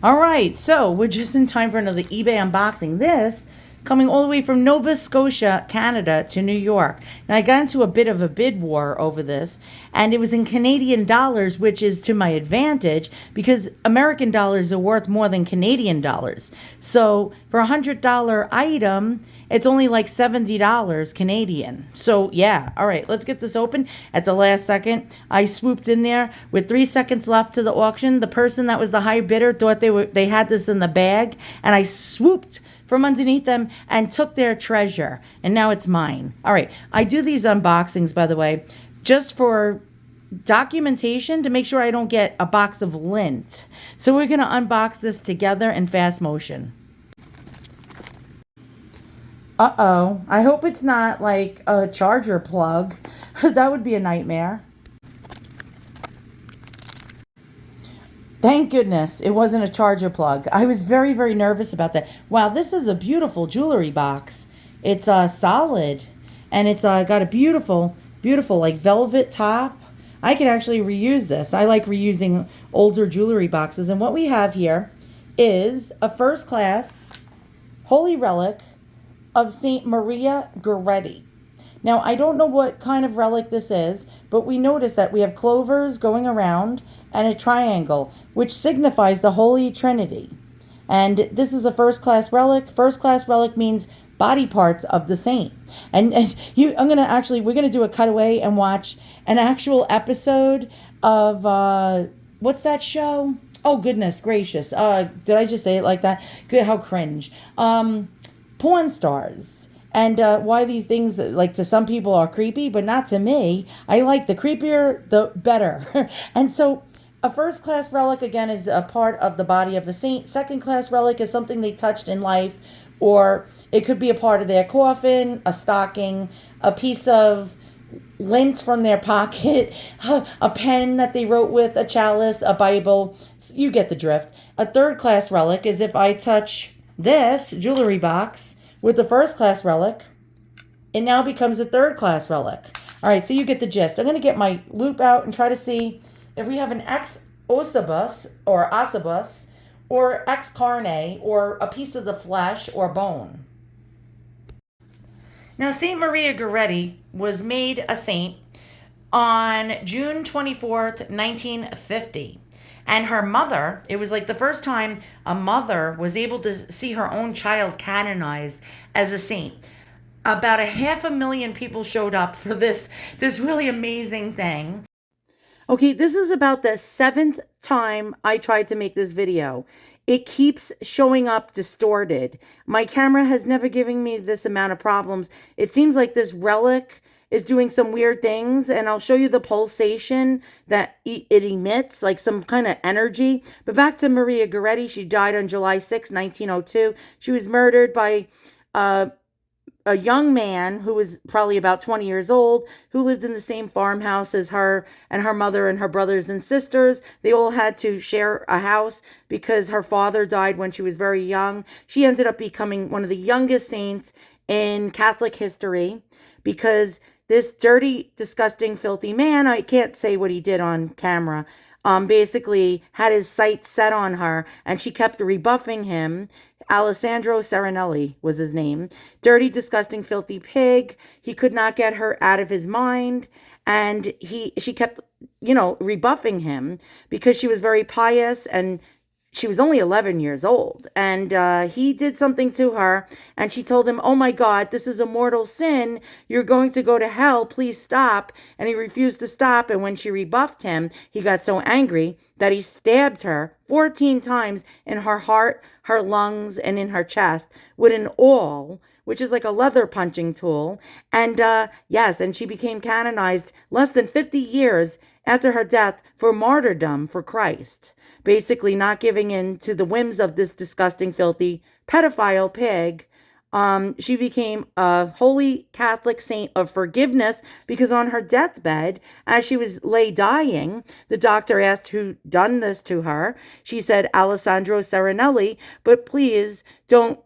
All right, so we're just in time for another eBay unboxing. This coming all the way from Nova Scotia, Canada to New York. Now, I got into a bit of a bid war over this, and it was in Canadian dollars, which is to my advantage because American dollars are worth more than Canadian dollars. So for a $100 item, it's only like $70 Canadian. So yeah, all right, let's get this open. At the last second, I swooped in there with 3 seconds left to the auction. The person that was the high bidder thought they had this in the bag, and I swooped from underneath them and took their treasure, and now it's mine. All right, I do these unboxings, by the way, just for documentation to make sure I don't get a box of lint. So we're gonna unbox this together in fast motion. Uh-oh. I hope it's not like a charger plug. That would be a nightmare. Thank goodness it wasn't a charger plug. I was very, very nervous about that. Wow, this is a beautiful jewelry box. It's solid, and it's got a beautiful, beautiful like velvet top. I could actually reuse this. I like reusing older jewelry boxes. And what we have here is a first class holy relic of Saint Maria Goretti. Now, I don't know what kind of relic this is, but we notice that we have clovers going around and a triangle, which signifies the Holy Trinity. And this is a first-class relic. First-class relic means body parts of the saint. We're gonna do a cutaway and watch an actual episode of what's that show? Oh, goodness gracious! Did I just say it like that? Good, how cringe. Porn stars, and why these things, like, to some people are creepy, but not to me. I like the creepier the better. And so a first class relic, again, is a part of the body of the saint. Second class relic is something they touched in life, or it could be a part of their coffin, a stocking, a piece of lint from their pocket, a pen that they wrote with, a chalice, a Bible. You get the drift. A third class relic is if I touch this jewelry box with the first class relic, it now becomes a third class relic. All right, so you get the gist. I'm going to get my loop out and try to see if we have an ex ossibus or ossibus or ex carne or a piece of the flesh or bone. Now, Saint Maria Goretti was made a saint on June 24th, 1950. And her mother, it was like the first time a mother was able to see her own child canonized as a saint. About 500,000 people showed up for this really amazing thing. Okay, this is about the 7th time I tried to make this video. It keeps showing up distorted. My camera has never given me this amount of problems. It seems like this relic is doing some weird things, and I'll show you the pulsation that it emits, like some kind of energy. But back to Maria Goretti. She died on July 6, 1902. She was murdered by a young man who was probably about 20 years old, who lived in the same farmhouse as her and her mother and her brothers and sisters. They all had to share a house because her father died when she was very young. She ended up becoming one of the youngest saints in Catholic history because this dirty, disgusting, filthy man, I can't say what he did on camera, basically had his sights set on her, and she kept rebuffing him. Alessandro Serenelli was his name. Dirty, disgusting, filthy pig. He could not get her out of his mind, and she kept, rebuffing him because she was very pious, and she was only 11 years old, and he did something to her, and she told him, "Oh my God, this is a mortal sin. You're going to go to hell. Please stop." And he refused to stop, and when she rebuffed him, he got so angry that he stabbed her 14 times in her heart, her lungs, and in her chest with an awl, which is like a leather punching tool. And yes, and she became canonized less than 50 years after her death for martyrdom for Christ. Basically not giving in to the whims of this disgusting, filthy pedophile pig. She became a holy Catholic saint of forgiveness because on her deathbed, as she was lay dying, the doctor asked who done this to her. She said, "Alessandro Serenelli, but please don't,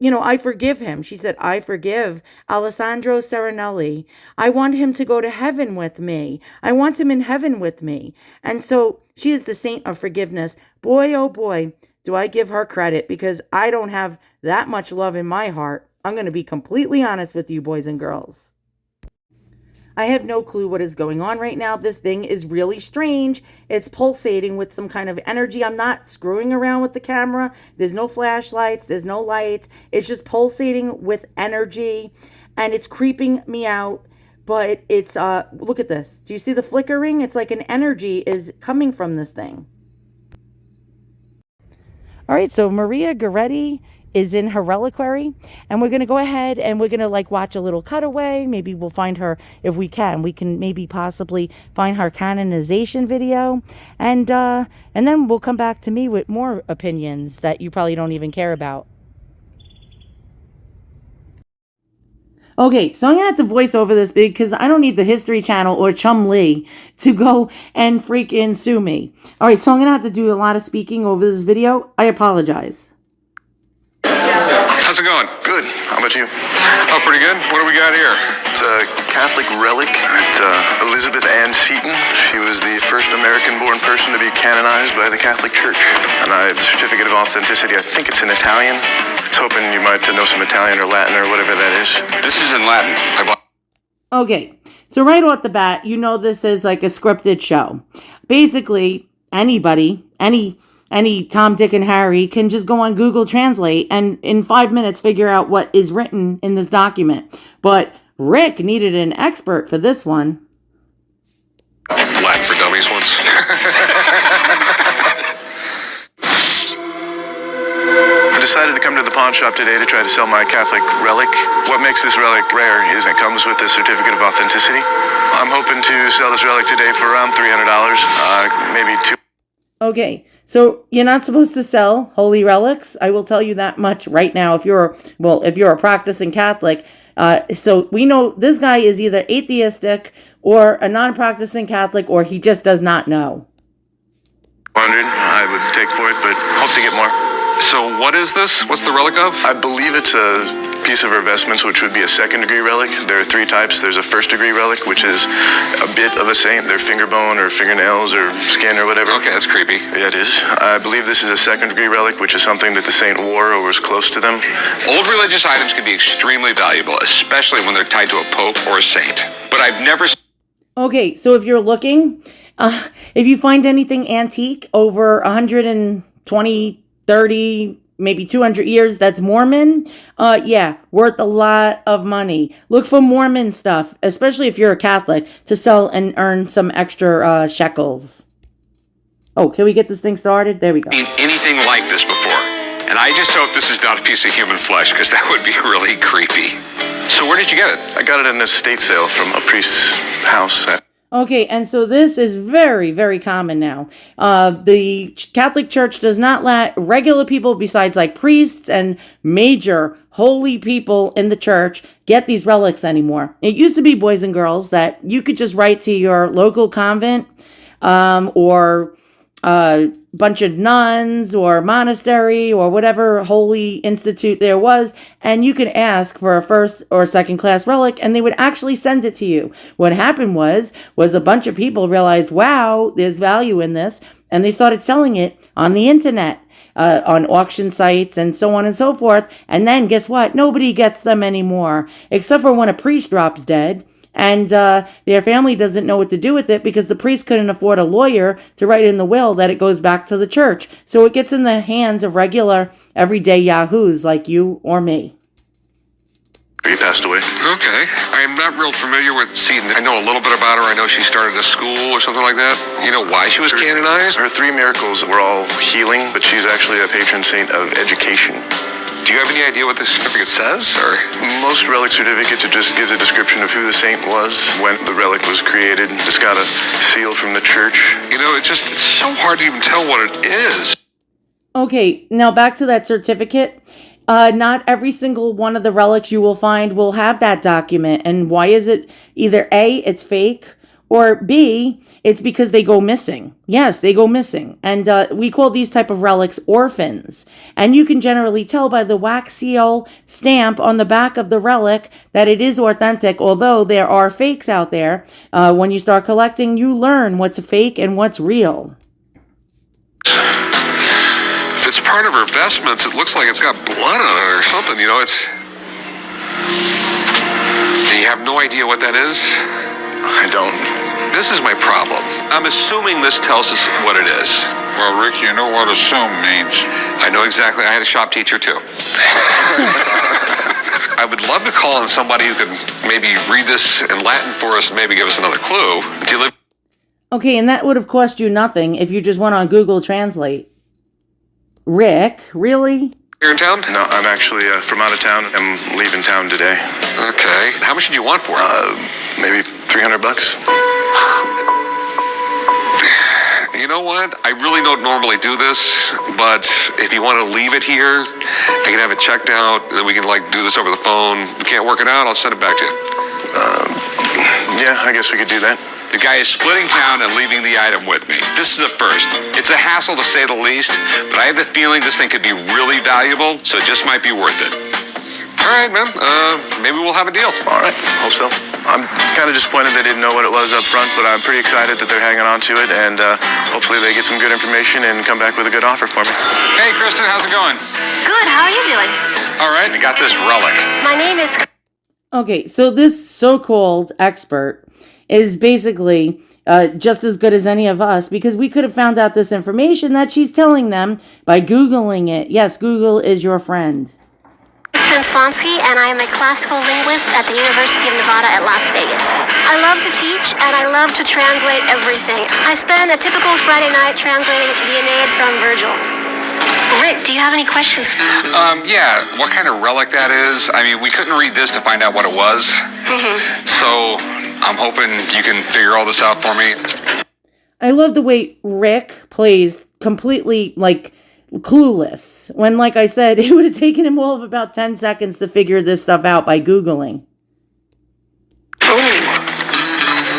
I forgive him." She said, "I forgive Alessandro Serenelli. I want him to go to heaven with me. I want him in heaven with me." And so she is the saint of forgiveness. Boy, oh boy, do I give her credit, because I don't have that much love in my heart. I'm going to be completely honest with you, boys and girls. I have no clue what is going on right now. This thing is really strange. It's pulsating with some kind of energy. I'm not screwing around with the camera. There's no flashlights. There's no lights. It's just pulsating with energy, and it's creeping me out. But it's, look at this. Do you see the flickering? It's like an energy is coming from this thing. All right, so Maria Goretti is in her reliquary, and we're going to go ahead and we're going to like watch a little cutaway. Maybe we'll find her, if we can maybe possibly find her canonization video, and then we'll come back to me with more opinions that you probably don't even care about. Okay, so I'm going to have to voice over this because I don't need the History Channel or Chum Lee to go and freaking sue me. All right, so I'm going to have to do a lot of speaking over this video. I apologize. How's it going? Good. How about you? Oh, pretty good. What do we got here? It's a Catholic relic. It's Elizabeth Ann Seton. She was the first American-born person to be canonized by the Catholic Church. And the certificate of authenticity, I think it's in Italian. I was hoping you might know some Italian or Latin or whatever that is. This is in Latin. Okay, so right off the bat, you know this is like a scripted show. Basically, anybody, any Tom, Dick, and Harry can just go on Google Translate and in 5 minutes figure out what is written in this document. But Rick needed an expert for this one. Latin for dummies once. I decided to come to the pawn shop today to try to sell my Catholic relic. What makes this relic rare is it comes with a certificate of authenticity. I'm hoping to sell this relic today for around $300, maybe $200. Okay, so you're not supposed to sell holy relics. I will tell you that much right now. If you're a practicing Catholic, so we know this guy is either atheistic or a non-practicing Catholic, or he just does not know. 100 I would take for it, but hope to get more. So what is this? What's the relic of? I believe it's a piece of her vestments, which would be a second-degree relic. There are 3 types. There's a first-degree relic, which is a bit of a saint. Their finger bone or fingernails or skin or whatever. Okay, that's creepy. Yeah, it is. I believe this is a second-degree relic, which is something that the saint wore or was close to them. Old religious items can be extremely valuable, especially when they're tied to a pope or a saint. But I've never... Okay, so if you're looking, if you find anything antique over 120, 30, maybe 200 years that's Mormon, yeah, worth a lot of money. Look for Mormon stuff, especially if you're a Catholic, to sell and earn some extra shekels. Oh, can we get this thing started? There we go. Seen anything like this before. And I just hope this is not a piece of human flesh, because that would be really creepy. So where did you get it? I got it in an estate sale from a priest's house. Okay, and so this is very, very common now. The Catholic Church does not let regular people, besides like priests and major holy people in the church, get these relics anymore. It used to be, boys and girls, that you could just write to your local convent or bunch of nuns or monastery or whatever holy institute there was, and you could ask for a first or second class relic, and they would actually send it to you. What happened was a bunch of people realized, wow, there's value in this, and they started selling it on the internet, on auction sites and so on and so forth. And then guess what? Nobody gets them anymore, except for when a priest drops dead. And their family doesn't know what to do with it because the priest couldn't afford a lawyer to write in the will that it goes back to the church. So it gets in the hands of regular, everyday yahoos like you or me. He passed away. Okay. I'm not real familiar with Seton. I know a little bit about her. I know she started a school or something like that. You know why she was canonized? Her 3 miracles were all healing, but she's actually a patron saint of education. Do you have any idea what the certificate says, or? Most relic certificates, it just gives a description of who the saint was, when the relic was created. It's got a seal from the church. You know, it's so hard to even tell what it is. Okay, now back to that certificate. Not every single one of the relics you will find will have that document. And why is it? Either A, it's fake, or B, it's because they go missing. Yes, they go missing. And we call these type of relics orphans. And you can generally tell by the wax seal stamp on the back of the relic that it is authentic, although there are fakes out there. When you start collecting, you learn what's fake and what's real. If it's part of her vestments. It looks like it's got blood on it or something, you know, it's... Do you have no idea what that is? I don't. This is my problem. I'm assuming this tells us what it is. Well, Rick, you know what assume means. I know exactly. I had a shop teacher, too. I would love to call on somebody who could maybe read this in Latin for us and maybe give us another clue. Do you live... Okay, and that would have cost you nothing if you just went on Google Translate. Rick, really? Here in town? No, I'm actually from out of town. I'm leaving town today. Okay. How much did you want for it? Maybe $300. You know what? I really don't normally do this, but if you want to leave it here, I can have it checked out, and then we can, do this over the phone. If you can't work it out, I'll send it back to you. Yeah, I guess we could do that. The guy is splitting town and leaving the item with me. This is a first. It's a hassle to say the least, but I have the feeling this thing could be really valuable, so it just might be worth it. All right, man. Maybe we'll have a deal. All right, hope so. I'm kind of disappointed they didn't know what it was up front, but I'm pretty excited that they're hanging on to it, and hopefully they get some good information and come back with a good offer for me. Hey, Kristen, how's it going? Good, how are you doing? All right, I got this relic. My name is... Okay, so this so-called expert is basically just as good as any of us, because we could have found out this information that she's telling them by Googling it. Yes, Google is your friend. Slansky, and I am a classical linguist at the University of Nevada at Las Vegas. I love to teach, and I love to translate everything. I spend a typical Friday night translating the Aeneid from Virgil. Rick, do you have any questions? Yeah, what kind of relic that is? I mean, we couldn't read this to find out what it was. So I'm hoping you can figure all this out for me. I love the way Rick plays completely, clueless. When, like I said, it would have taken him all of about 10 seconds to figure this stuff out by Googling.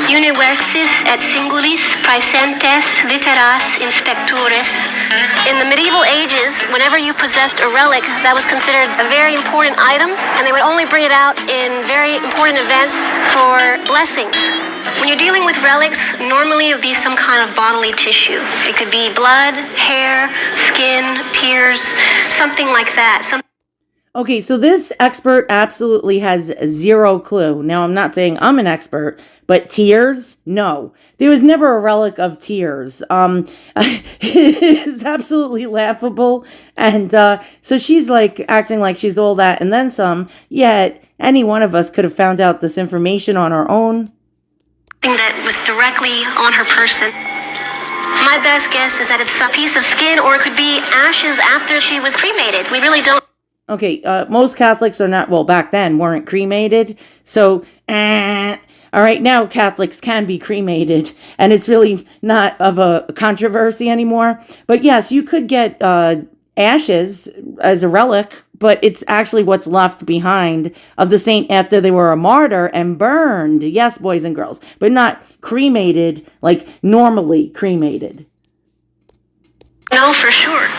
Universis et singulis praesentes litteras inspectores. In the medieval ages, whenever you possessed a relic, that was considered a very important item, and they would only bring it out in very important events for blessings. When you're dealing with relics, normally it would be some kind of bodily tissue. It could be blood, hair, skin, tears, something like that. Okay, so this expert absolutely has zero clue. Now, I'm not saying I'm an expert, but tears? No. There was never a relic of tears. It is absolutely laughable. And so she's acting like she's all that and then some, yet any one of us could have found out this information on our own. That was directly on her person. My best guess is that it's a piece of skin, or it could be ashes after she was cremated. We really don't. Okay, most Catholics are not, well, back then weren't cremated. So, all right, now Catholics can be cremated, and it's really not of a controversy anymore. But yes, you could get ashes as a relic, but it's actually what's left behind of the saint after they were a martyr and burned. Yes, boys and girls, but not cremated like normally cremated. No, for sure.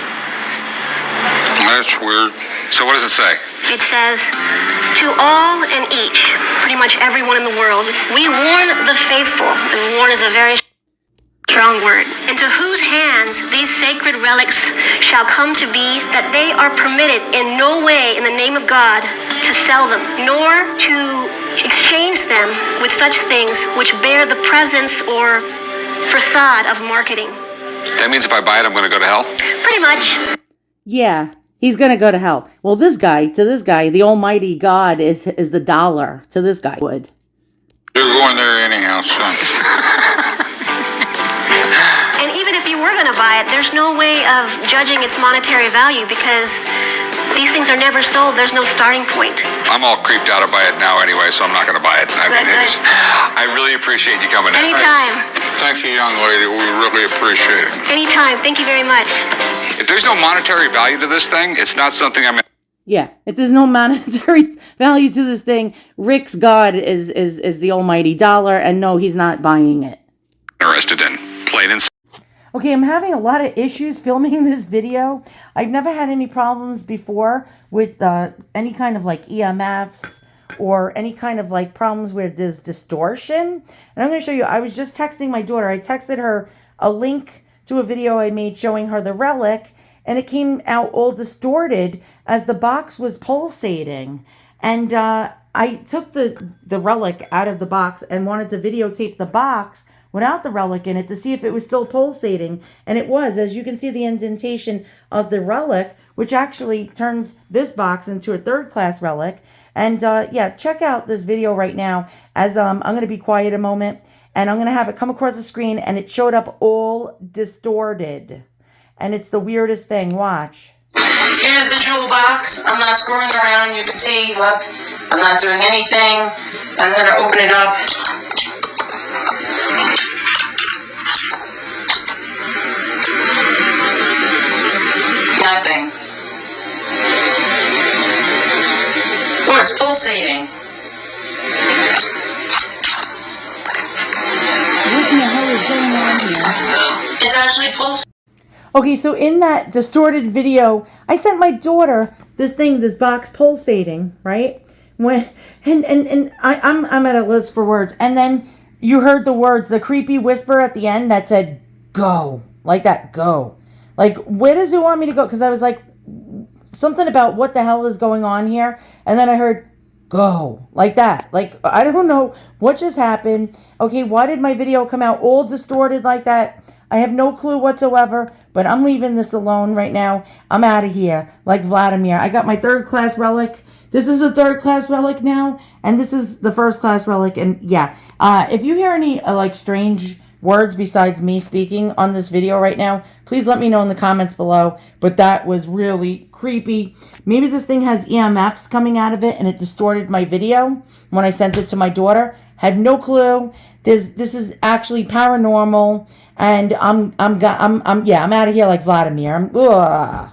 That's weird. So what does it say? It says, to all and each, pretty much everyone in the world, we warn the faithful, and warn is a very strong word, into whose hands these sacred relics shall come to be, that they are permitted in no way in the name of God to sell them, nor to exchange them with such things which bear the presence or facade of marketing. That means if I buy it, I'm going to go to hell? Pretty much. Yeah, he's going to go to hell. Well, to this guy, the almighty God is the dollar. To this guy would. You're going there anyhow, son. And even if you were going to buy it, there's no way of judging its monetary value because these things are never sold. There's no starting point. I'm all creeped out by it now anyway, so I'm not going to buy it. I really appreciate you coming in. Anytime. Thank you, young lady. We really appreciate it. Anytime. Thank you very much. If there's no monetary value to this thing, it's not something I'm... Yeah, if there's no monetary value to this thing, Rick's God is the almighty dollar, and no, he's not buying it. interested in. Plain and... Okay, I'm having a lot of issues filming this video. I've never had any problems before with any kind of EMFs or any kind of problems where there's distortion. And I'm going to show you, I was just texting my daughter. I texted her a link to a video I made showing her the relic, and it came out all distorted as the box was pulsating. And I took the relic out of the box and wanted to videotape the box without the relic in it to see if it was still pulsating. And it was. As you can see, the indentation of the relic, which actually turns this box into a third-class relic. And yeah, check out this video right now as I'm going to be quiet a moment. And I'm going to have it come across the screen, and it showed up all distorted. And it's the weirdest thing. Watch. Here's the jewel box. I'm not screwing around. You can see, look, I'm not doing anything. I'm going to open it up. Nothing. Oh, it's pulsating. What in the hell is going on here? It's actually pulsating. Okay, so in that distorted video, I sent my daughter this box pulsating, right? I'm at a loss for words. And then you heard the words, the creepy whisper at the end that said, "Go." Like that, go. Like, where does it want me to go? Because I was like, something about what the hell is going on here. And then I heard, "Go." Like that. Like, I don't know what just happened. Okay, why did my video come out all distorted like that? I have no clue whatsoever, but I'm leaving this alone right now. I'm out of here, like Vladimir. I got my third-class relic. This is a third-class relic now, and this is the first-class relic. And yeah, if you hear any like strange words besides me speaking on this video right now, please let me know in the comments below. But that was really creepy. Maybe this thing has EMFs coming out of it, and it distorted my video when I sent it to my daughter. Had no clue. This is actually paranormal. And I'm out of here like Vladimir. Ugh.